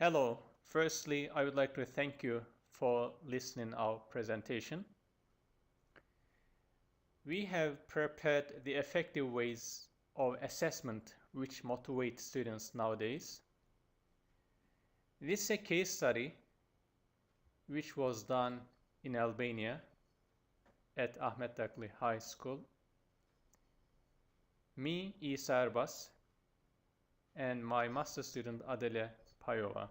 Hello. Firstly, I would like to thank you for listening our presentation. We have prepared the effective ways of assessment which motivate students nowadays. This is a case study which was done in Albania at Ahmet Dakli High School. Me, İsa Erbas, and my master student Adele Payova.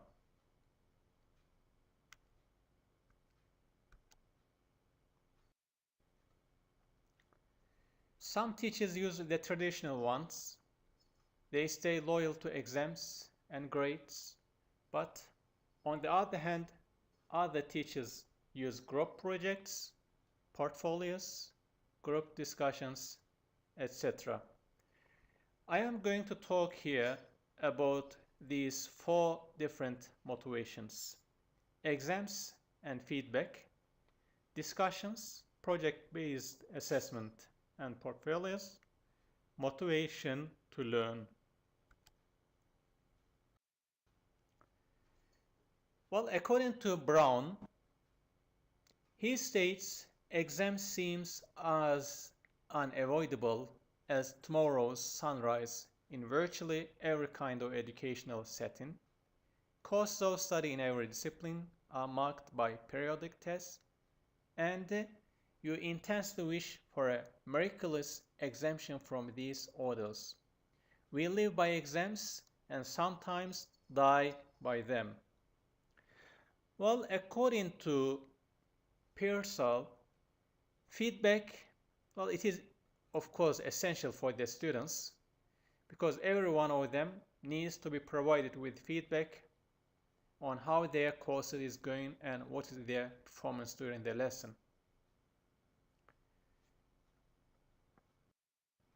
Some teachers use the traditional ones. They stay loyal to exams and grades, but on the other hand, other teachers use group projects, portfolios, group discussions, etc. I am going to talk here about these four different motivations: exams and feedback, discussions, project-based assessment and portfolios, motivation to learn. Well, according to Brown, he states exam seems as unavoidable as tomorrow's sunrise in virtually every kind of educational setting. Courses of study in every discipline are marked by periodic tests, and you intensely wish for a miraculous exemption from these ordeals. We live by exams and sometimes die by them. Well, according to Pearsall, feedback, well, it is of course essential for the students because every one of them needs to be provided with feedback on how their course is going and what is their performance during the lesson.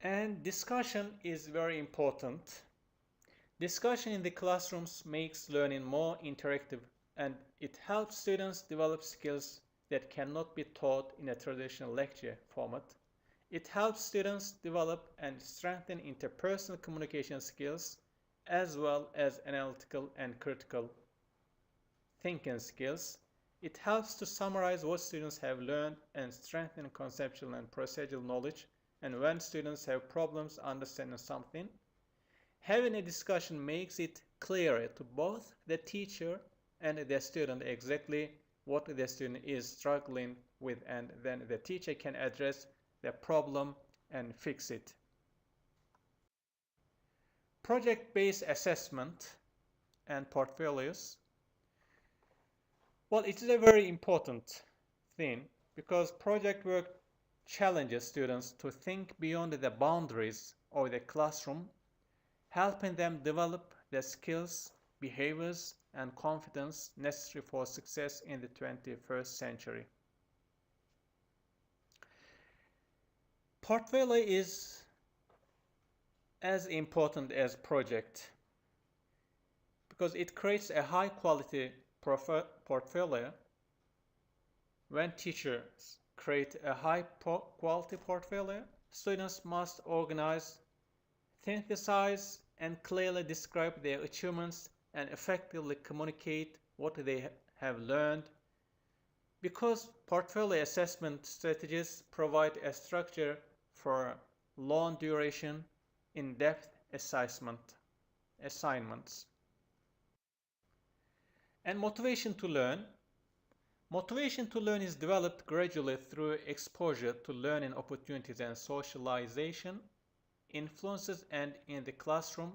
And discussion is very important. Discussion in the classrooms makes learning more interactive and it helps students develop skills that cannot be taught in a traditional lecture format. It helps students develop and strengthen interpersonal communication skills as well as analytical and critical thinking skills. It helps to summarize what students have learned and strengthen conceptual and procedural knowledge. And when students have problems understanding something, having a discussion makes it clearer to both the teacher and the student exactly what the student is struggling with, and then the teacher can address the problem and fix it. Project-based assessment and portfolios. Well, it is a very important thing because project work challenges students to think beyond the boundaries of the classroom, helping them develop the skills, behaviors, and confidence necessary for success in the 21st century. Portfolio is as important as project because it creates a high quality portfolio. When teachers create a high quality portfolio, students must organize, synthesize, and clearly describe their achievements and effectively communicate what they have learned. Because portfolio assessment strategies provide a structure for long duration, in-depth assignments. And motivation to learn. Motivation to learn is developed gradually through exposure to learning opportunities and socialization, influences, and in the classroom.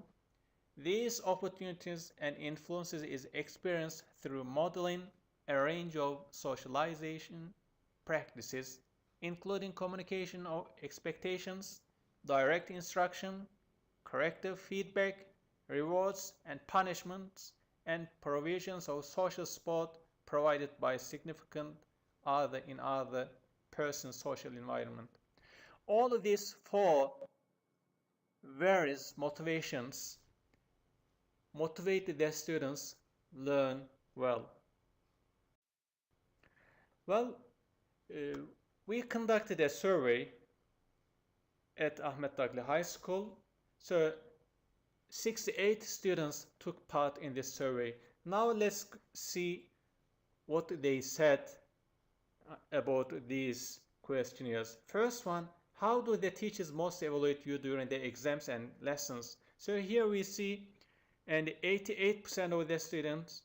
These opportunities and influences is experienced through modeling a range of socialization practices, including communication of expectations, direct instruction, corrective feedback, rewards and punishments, and provisions of social support provided by significant other in other person's social environment. All of these four various motivations motivate their students learn well. Well, we conducted a survey at Ahmet Dakli High School. So 68 students took part in this survey. Now let's see what they said about these questionnaires. First one, how do the teachers most evaluate you during the exams and lessons? So here we see, and 88% of the students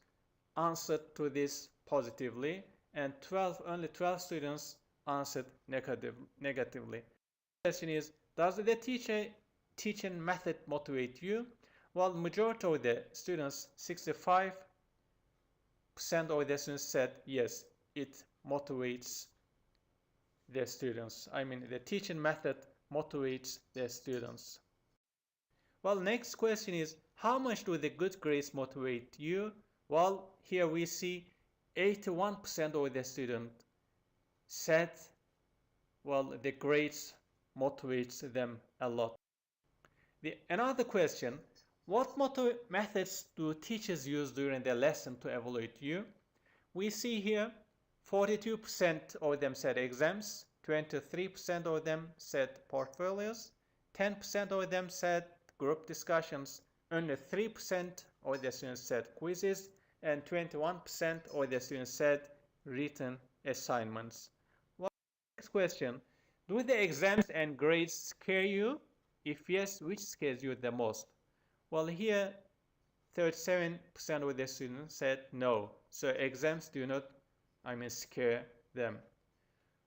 answered to this positively, and only 12 students answered negatively. The question is, does the teaching method motivate you? Well, majority of the students, 65% of the students said yes, it motivates the students. I mean, the teaching method motivates the students. Well, next question is, how much do the good grades motivate you? Well, here we see 81% of the students said, well, the grades motivates them a lot. Another question, what methods do teachers use during their lesson to evaluate you? We see here 42% of them said exams, 23% of them said portfolios, 10% of them said group discussions, only 3% of the students said quizzes, and 21% of the students said written assignments. Next question, do the exams and grades scare you? If yes, which scares you the most? Well, here 37% of the students said no. So exams do not, scare them.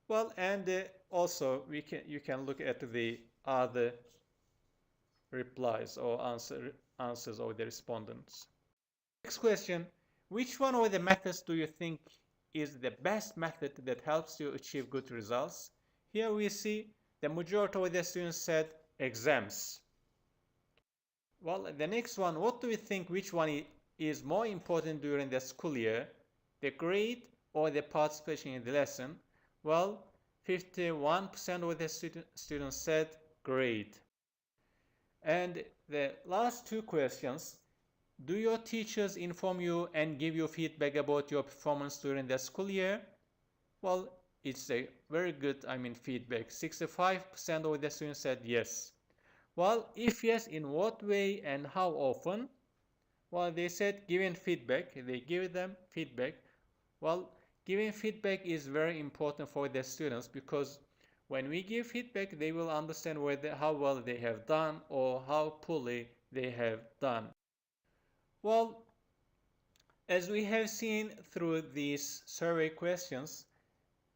Well, and also you can look at the other replies or answers of the respondents. Next question, which one of the methods do you think is the best method that helps you achieve good results? Here we see the majority of the students said exams. Well, the next one, what do you think, which one is more important during the school year, the grade or the participation in the lesson? Well, 51% of the students said grade. And the last two questions, do your teachers inform you and give you feedback about your performance during the school year? Well, it's a very good, feedback. 65% of the students said yes. Well, if yes, in what way and how often? Well, they said giving feedback. They give them feedback. Well, giving feedback is very important for the students because when we give feedback, they will understand how well they have done or how poorly they have done. Well, as we have seen through these survey questions,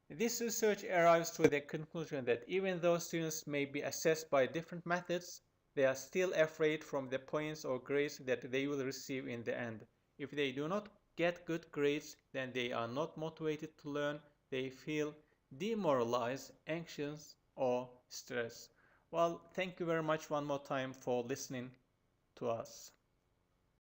this research arrives to the conclusion that even though students may be assessed by different methods, they are still afraid from the points or grades that they will receive in the end. If they do not get good grades, then they are not motivated to learn. They feel demoralized, anxious, or stressed. Well, thank you very much one more time for listening to us.